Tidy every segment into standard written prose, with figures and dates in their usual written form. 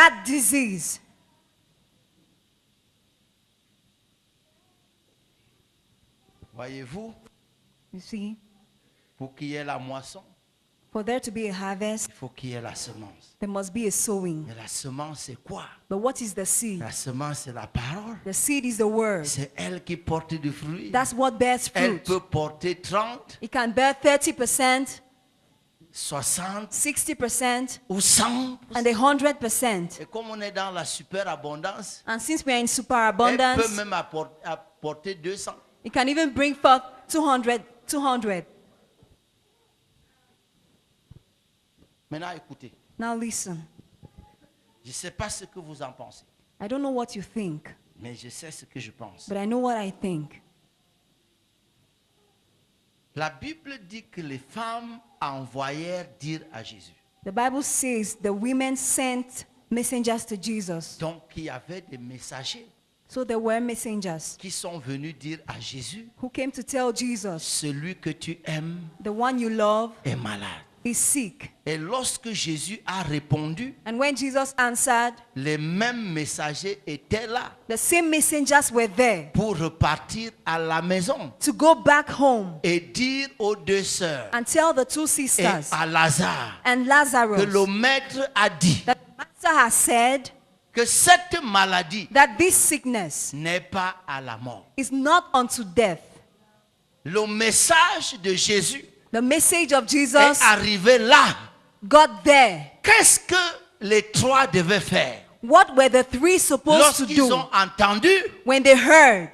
that disease. Voyez-vous, You see, pour qu'il y ait la moisson, for there to be a harvest, il faut qu'il y ait la semence. there must be a sowing. Mais la semence, c'est quoi? But what is the seed? La semence, c'est la parole. The seed is the word. C'est elle qui porte du fruit. That's what bears Elle fruit. peut porter 30, It can bear 30%, 60 60%, ou 100. and 100%. Et comme on est dans la superabondance, And since we are in elle peut superabundance, même apporter 200. it can even bring forth 200. Maintenant, écoutez. Now listen. Je ne sais pas ce que vous en pensez, I don't know what you think, mais je sais ce que je pense. but I know what I think. La Bible dit que les femmes envoyèrent dire à Jésus. The Bible says the women sent messengers to Jesus. Donc, il y avait des messagers So there were messengers qui sont venus dire à Jésus, who came to tell Jesus, celui que tu aimes the one you love est malade. is sick. Et lorsque Jésus a répondu, And when Jesus answered, les mêmes messagers étaient là the same messengers were there pour repartir à la maison to go back home et dire aux deux sœurs and tell the two et sisters à Lazare and que Lazarus le maître a dit that the master has said que cette maladie that this sickness n'est pas à la mort. is not unto death. Le message de Jésus The message of est Jesus arrivé là. got there. Qu'est-ce que les trois devaient faire What were the three supposed to lorsqu'ils do ont entendu when they heard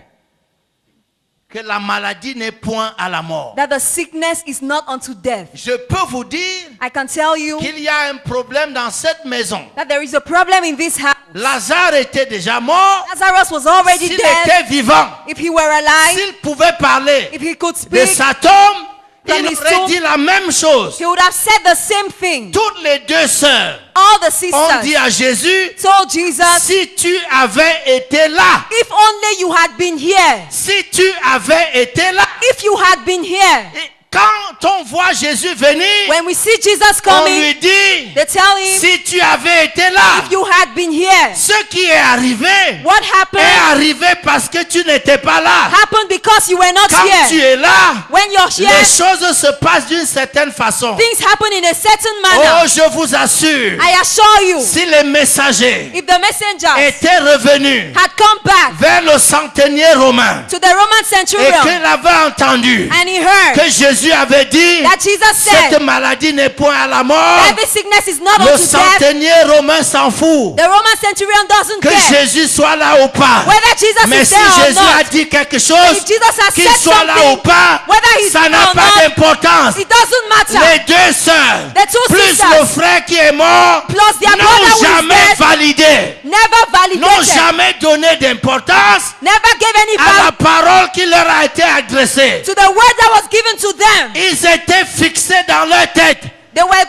que la maladie n'est point à la mort? that the sickness is not unto death? Je peux vous dire I can tell you qu'il y a un problème dans cette maison. that there is a problem in this house. Lazare était déjà mort. Lazarus was already S'il dead. était vivant, If he were alive, s'il pouvait parler if he could de speak, sa tombe, from il his aurait tomb, dit la même chose. he would have said the same thing. Toutes les deux sœurs All the ont dit sisters à Jésus, told Jesus, si tu avais été là, if only you had been here. si tu avais été là. If you had been here. Et quand on voit Jésus venir, When we see Jesus on coming, lui dit, they tell him, si tu avais été là, if you had been here. ce qui est arrivé What est happened arrivé parce que tu n'étais pas là. happened because you were not Quand tu here. es là, When you're les here, choses se passent d'une certaine façon. things happen in a certain Oh, manner. je vous assure, I assure you, si les messagers if the messengers étaient revenus had come back vers le centenier romain to the Roman et centurion qu'il avait entendu and he heard que Jésus avait dit, that Jesus cette said maladie n'est point à la mort, that this sickness is not le unto death, centenier romain s'en fout the Roman centurion doesn't que care Jésus soit là ou pas. whether Jesus Mais is si there or Jésus a not. dit quelque If chose, Jesus has qu'il said soit là ou something, pas, whether he's ça there n'a or pas not, d'importance. it doesn't matter. Les deux sœurs, The two plus sisters, le frère qui est mort, plus their brother who n'ont is jamais dead, validé, never n'ont validated, jamais donné d'importance never gave any à la value parole qui leur a été adressée. to the word that was given to them. Ils étaient fixés dans leur tête, They were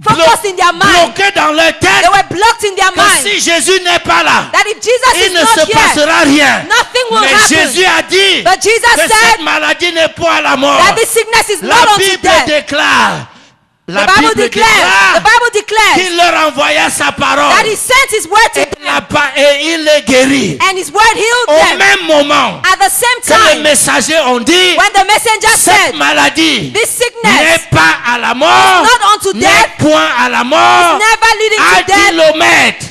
focused in their mind. bloqués dans leur They tête, were blocked in their que mind. si Jésus n'est pas là, That if Jesus il is ne not se here, passera rien. nothing will Mais happen. Jésus a dit But Jesus que said cette maladie n'est point à la mort. that this sickness is La not unto Bible death. déclare, la The Bible Bible declares, the déclare Bible declares qu'il leur envoya sa parole that he sent his word to et, them et il les guérit. and his word healed Au them. même moment At the same que les time, messagers ont dit, when the messenger cette said maladie this n'est sickness pas à la mort, not unto n'est death, point à la mort, never leading à to death, kilomètres.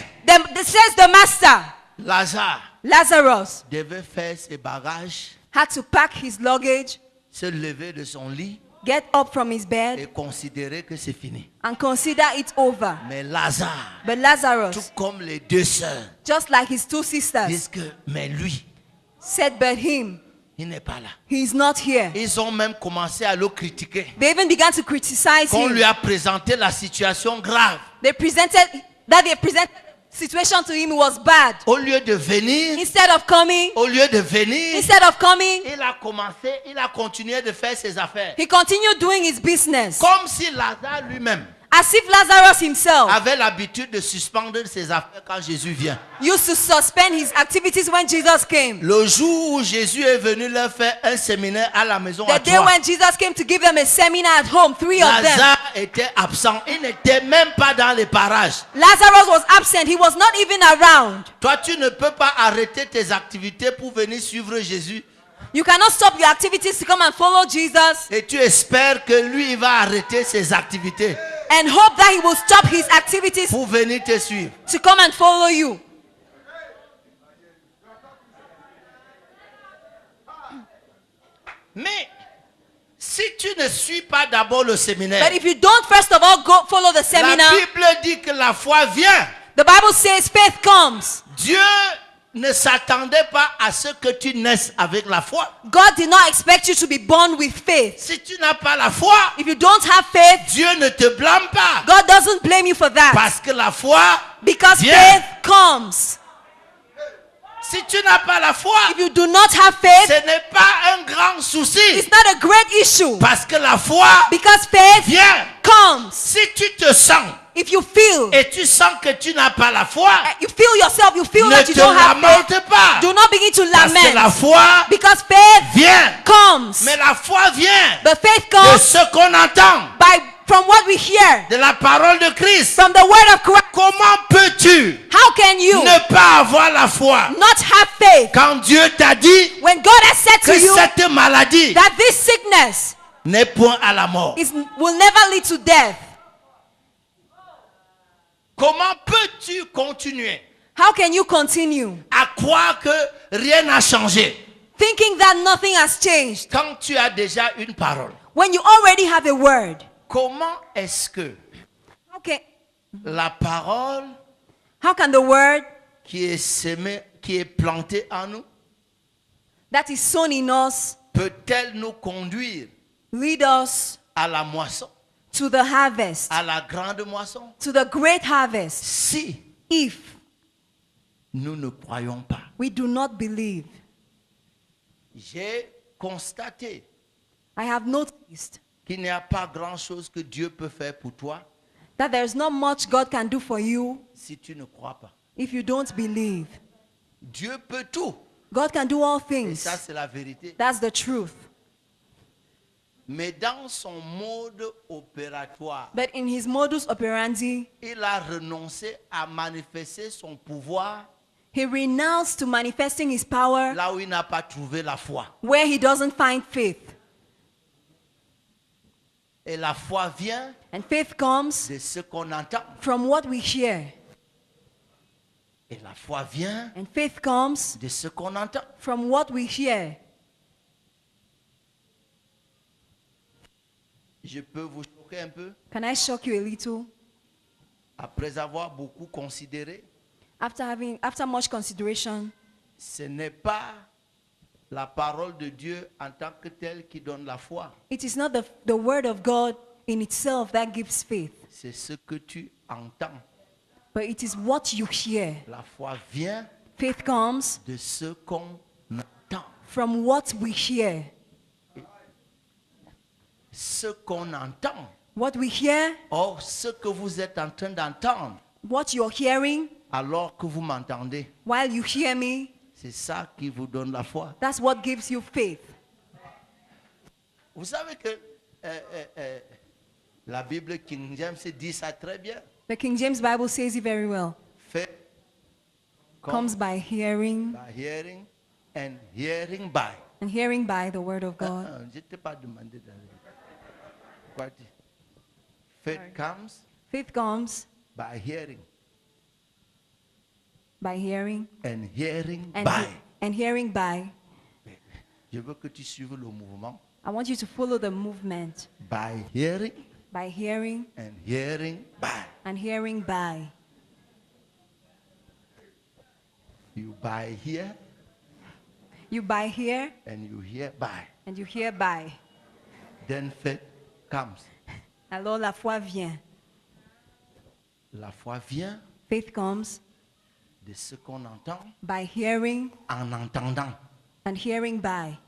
says the master, Lazare Lazarus devait faire ses bagages, had to pack his luggage, se lever de son lit get up from his bed, et considérer que c'est fini. and consider it over. Mais Lazare, But tout Lazarus, comme les deux sœurs, just like his two sisters, disent que, mais lui, said, but him, il n'est pas là. he is not here. Ils ont même commencé à le critiquer. They even began to criticize Qu'on lui him. a présenté la situation grave. They presented situation to him was bad. Au lieu de venir, Instead of coming, il he a continué de faire ses affaires. continued doing his business. Comme si Lazare lui-même As if Lazarus himself avait l'habitude de suspendre ses affaires quand Jésus vient. used to suspend his activities when Jesus came. Le jour où Jésus est venu leur faire un séminaire à la maison à The day trois, when Jesus came to give them a seminar at home, 3 of them. Lazare était absent. Il n'était même pas dans les parages. Lazarus was absent. He was not even around. Toi, tu ne peux pas arrêter tes activités pour venir suivre Jésus. You cannot stop your activities to come and follow Jesus Et tu espères que lui, il va arrêter ses activités and hope that he will stop his activities pour venir te suivre. to come and follow you. Mais si tu ne suis pas d'abord le séminaire, But if you don't first of all go follow the la seminar, Bible dit que la foi vient. the Bible says faith comes. Dieu ne s'attendait pas à ce que tu naisses avec la foi. God did not expect you to be born with faith. Si tu n'as pas la foi, If you don't have faith, Dieu ne te blâme pas. God doesn't blame you for that. Parce que la foi, Because vient. faith comes. Si tu n'as pas la foi, If you do not have faith, ce n'est pas un grand souci. it's not a great issue. Parce que la foi Because faith vient. comes. Si tu te sens If you feel, et tu sens que tu n'as pas la foi, you feel yourself, you feel ne that you te don't have faith, lamente pas. do not begin to Parce que la lament. foi Because faith vient. comes. Mais la foi vient But faith de comes ce qu'on entend, from what we hear, de la parole de Christ. from the word of Christ. Comment peux-tu How can you ne pas avoir la foi not have faith quand Dieu t'a dit when God has said que to you cette maladie that this sickness n'est point à la mort? will never lead to death? Comment peux-tu continuer How can you continue à croire que rien n'a changé thinking that nothing has changed quand tu as déjà une parole? when you already have a word? Comment est-ce que Okay. la parole How can the word qui est semée, qui est plantée en nous, that is sown in us peut-elle nous conduire lead us à la moisson, to the harvest, à la grande moisson, to the great harvest, si if nous ne croyons pas? we do not believe? J'ai constaté I have noticed qu'il n'y a pas grand-chose que Dieu peut faire pour toi that there's not much God can do for you si tu ne crois pas. if you don't believe. Dieu peut tout. God can do all Et things. ça, c'est la vérité. That's the truth. Mais dans son mode opératoire, But in his modus operandi, il a renoncé à manifester son pouvoir he renounced to manifesting his power là où il n'a pas trouvé la foi. where he doesn't find faith. Et la foi vient And faith comes de ce qu'on entend. from what we hear. Et la foi vient And faith comes de ce qu'on entend. from what we hear. Je peux vous choquer un peu. Can I shock you a little? Après avoir beaucoup considéré, After much consideration, ce n'est pas la parole de Dieu en tant que telle qui donne la foi. it is not the word of God in itself that gives faith, C'est ce que tu entends. but it is what you hear. La foi vient Faith comes de ce qu'on entend. from what we hear. Ce qu'on entend. What we hear, Or, ce que vous êtes en train d'entendre, what you're hearing alors que vous m'entendez, while you hear me, c'est ça qui vous donne la foi. that's what gives you faith. Vous savez que la Bible King James dit ça très bien. The King James Bible says it very well. Faith Comes by hearing, by hearing and hearing by. and hearing by the word of God. Je ne t'ai pas demandé d'aller. Quoi dire? Faith comes Faith comes by hearing by hearing, and hearing and, by. and hearing by. Je veux que tu suives le mouvement. I want you to follow the movement. By hearing By hearing and hearing by. and hearing by. You buy here You buy here and you hear by. and you hear by. Then faith comes. Alors la foi vient. La foi vient Faith comes de ce qu'on entend by hearing en entendant. and hearing by.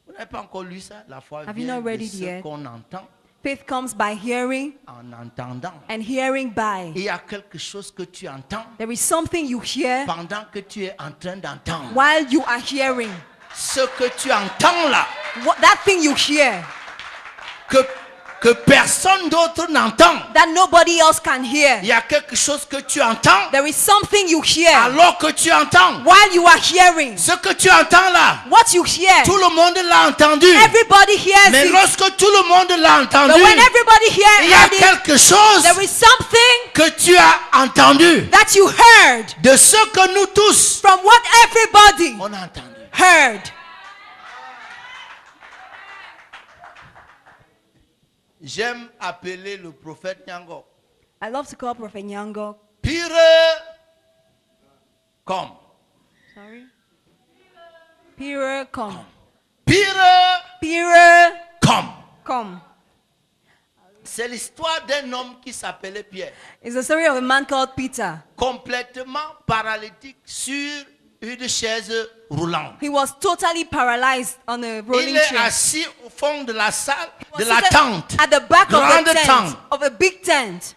Vous n'avez pas encore lu ça? La foi Have you vient not read de it ce yet? qu'on entend Faith comes by hearing, en entendant. and hearing by. Il y a quelque chose que tu entends There is something you hear pendant que tu es en train d'entendre. while you are hearing. Ce que tu entends là, That thing you hear que personne d'autre n'entend. that nobody else can hear. Il y a quelque chose que tu entends There is something you hear alors que tu entends. while you are hearing. Ce que tu entends là, What you hear, tout le monde l'a entendu. everybody hears Mais it. lorsque tout le monde l'a But entendu, when everybody il y a heard it, quelque chose there is something que tu as entendu. that you heard De ce que nous tous, from what everybody on a entendu. heard. J'aime appeler le prophète Nyango. I love to call Prophet Nyango. Pire comme. Sorry. Peter, come. Pire Peter, comme. come. C'est l'histoire d'un homme qui s'appelait Pierre. It's the story of a man called Peter. Complètement paralytique sur une chaise roulante. He was totally paralyzed on a rolling Il est chair. assis au fond de la salle, He de was la seated tente. at the back of Grande the tent, tente. of a big tent.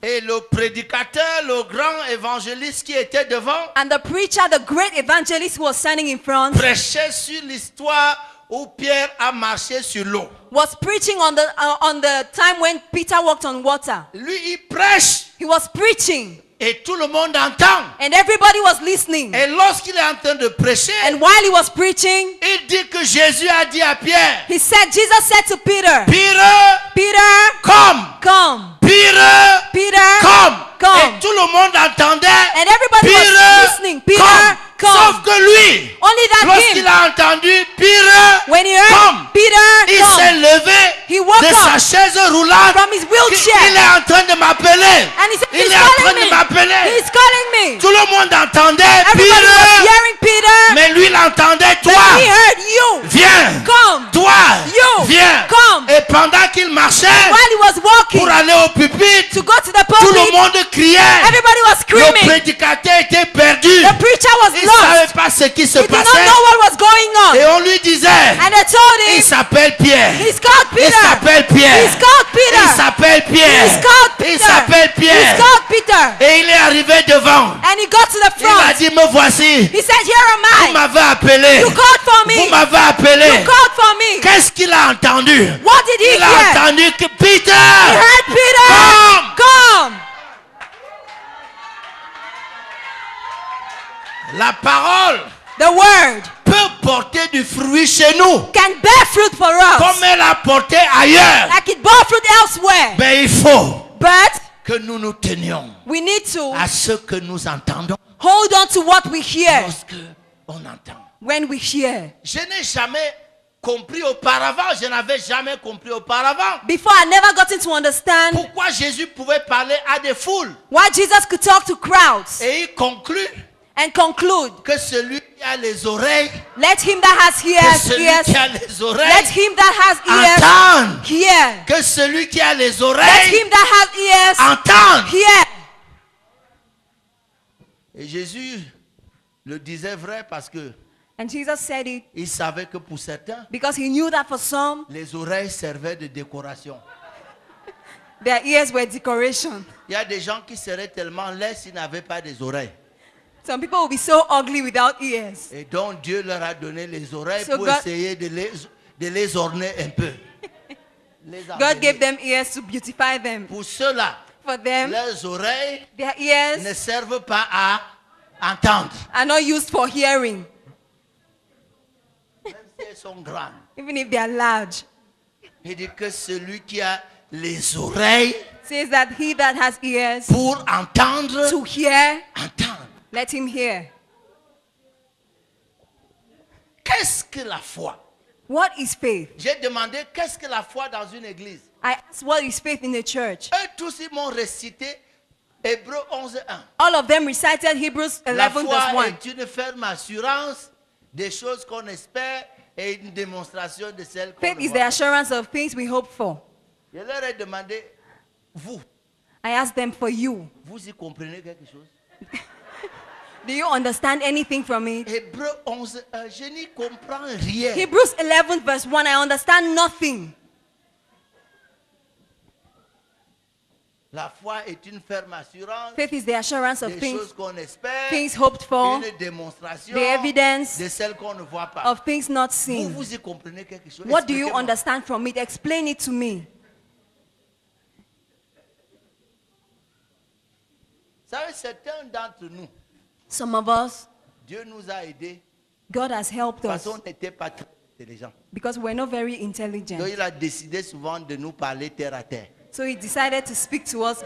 Et le prédicateur, le grand évangéliste qui était devant, And the preacher, the great evangelist who was standing in front, prêchait sur l'histoire où Pierre a marché sur l'eau. was preaching on the time when Peter walked on water. Lui, il prêche He was preaching, et tout le monde entend. and everybody was listening. Et lorsqu'il est en train de prêcher, And while he was preaching, il dit que Jésus a dit à Pierre, he said, Jesus said to Peter, Pierre, Peter, comme, come. Pierre, Peter, comme. come. Et tout le monde entendait, And everybody was Pierre, listening. Peter, comme. come. Sauf que lui, Only that lorsqu'il him, a entendu Pierre, when he heard comme, Peter, il come, s'est levé he woke de up sa chaise roulante. from his wheelchair. Il est en train de m'appeler. And he said, Il he's est en train calling de me. m'appeler. He's calling me. Tout le monde entendait Everybody was Pierre, hearing Peter, mais lui il entendait but toi. he heard you. Viens. Come. Toi, You, viens. come. Et pendant qu'il marchait While he was walking pour aller au pupitre, to go to the tout le pulpit, monde criait. everybody was Le screaming. prédicateur était perdu. The preacher was Il ne savait lost. pas ce qui se He did not passait. know what was going Et on. on lui disait, And they told il him, s'appelle Pierre. he's called Il Peter. s'appelle Pierre. He's called Il Peter. s'appelle Pierre. He's called Peter. Il s'appelle He's Pierre. called Peter. Et il est arrivé devant. And he got to the Il a front. dit, me voici. He said, here Vous am I. m'avez appelé. You called for me. Vous m'avez appelé. You called for me. Qu'est-ce qu'il a entendu? What did he Il a hear? entendu que Peter. He heard Peter. Come. Come. La parole The word peut porter du fruit chez nous, can bear fruit for us. comme elle a porté ailleurs. Like it bore fruit elsewhere. Mais il faut But que nous nous tenions we need to à ce que nous entendons hold on to what we hear lorsque on entend. when we hear. Je n'ai jamais compris auparavant, je n'avais jamais compris auparavant Before, I never got to understand pourquoi Jésus pouvait parler à des foules. why Jesus could talk to crowds Et il conclut and conclude, que celui qui a les oreilles, let him that has que ears, celui ears. qui a les Let oreilles him that has ears, entende, hear. que celui qui a les Let oreilles him that has ears, entende. hear. Et Jésus le disait vrai parce que And Jesus said it il savait que pour certains, because he knew that for some, les oreilles servaient de décoration. their ears were decoration. Il y a des gens qui seraient tellement laids s'ils n'avaient pas des oreilles. Some people will be so ugly without ears. Et donc Dieu leur a donné les oreilles So pour God- essayer de les orner un peu. Les God embellir. gave them ears to beautify them. Pour ceux-là, For them, leurs oreilles their ears ne servent pas à entendre. are not used for hearing, Même si elles sont grandes. even if they are large. Il dit que celui qui a les oreilles Says that he that has ears pour entendre, to hear, entendre. let him hear. Qu'est-ce que la foi? What is faith? J'ai demandé qu'est-ce que la foi dans une église. I asked, what is faith in the church? Eux tous ils m'ont récité Hébreux 11:1. All of them recited Hebrews La 11 foi verse 1. est une ferme assurance des choses qu'on espère et une démonstration de celles qu'on Faith ne is voit the pas. assurance of things we hope for. Je leur ai demandé, vous I asked them for you. y comprenez quelque chose? Do you understand anything from it? Hébreu 11, je n'y comprends rien. Hebrews 11 verse 1, I understand nothing. La foi est une ferme assurance Faith is the assurance of des things, choses qu'on espère, things hoped for, une démonstration the evidence de celles qu'on ne voit pas. of things not Vous, seen. vous y comprenez quelque chose? What do you Expliquez-moi. understand from it? Explain it to me. Vous savez, certains d'entre nous, Some of us, Dieu nous a aidés God has helped parce us qu'on n'était pas très intelligents. because we're not very Donc intelligent. il a décidé souvent de nous parler terre à terre. So he decided to speak to us